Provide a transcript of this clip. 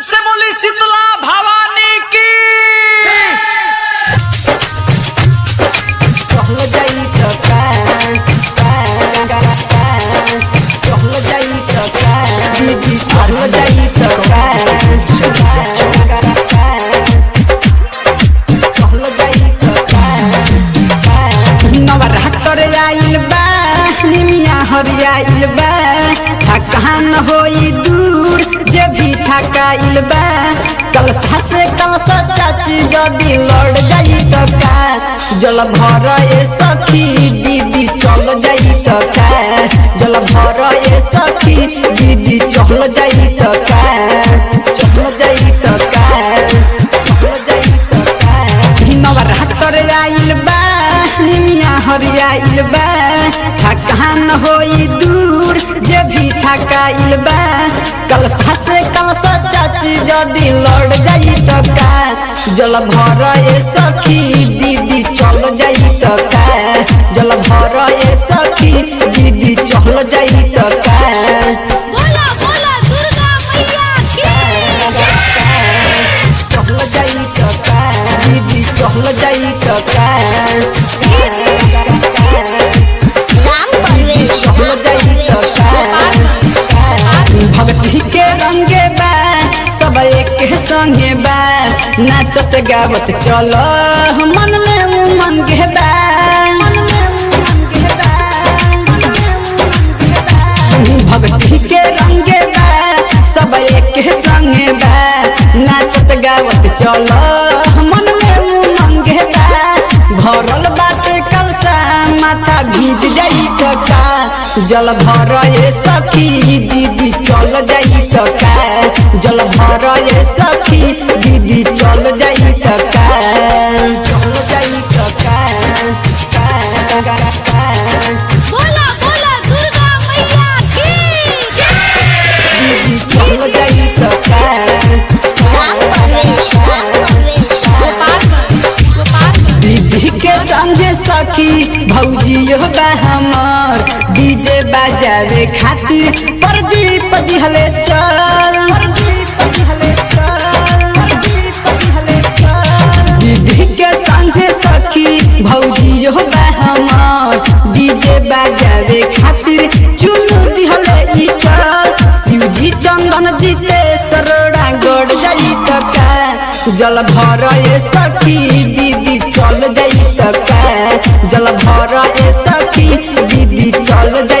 से बोली शीतला भवानी की। नवरात्र आइल बा निमिया हरियाइल बा थकान होई दूर जे भी थकाइल बा कलसा से कलसा चाची जदी लड़ जाई त का जल भर ए सखी दीदी चल जाई त का जल भर ए सखी दीदी चल जाई त का चल जाई त का चल जाई त का नवरात्र आइल बा निमिया हरियाइल बा थकान होई दूर जे भी थकाइल बा कलसा से कलसा चाची जदी लड़ जाई त का जल भर ए सखी दीदी चल जाई त का जल भर ए सखी दीदी चल जाई त का बोला बोला दुर्गा मैया की चल जाई त का दीदी चल जाई त का भक्ति के रंगे बा सब एक संगे बा नाचत गावत चलो मन में उमंग बा भक्ति के रंगे बा सब एक संगे बा नाचत गावत चलो मन में उमंग बा भरल बाटे कलसा माथा भीज जाई त का जल भर ए सखी दीदी चल जाई त का जल भर ए सखी दीदी चल जाई त का चल जाई त का बोला बोला दुर्गा मैया की दीदी चल जाई त का दीदी के संगे सखी भौजियो बा हमर डीजे बजावे खातिर प्रदीप दिहले चल दीदी के संगे सखी भौजियो बा हमर डीजे बजावे खातिर चुनु दिहले ई चल शिवजी चंदन जीते सरोड़ा गोड़ जाई त का जल भर ए सखी दीदी चल जाई त का जल भर ए सखी दीदी चल जाई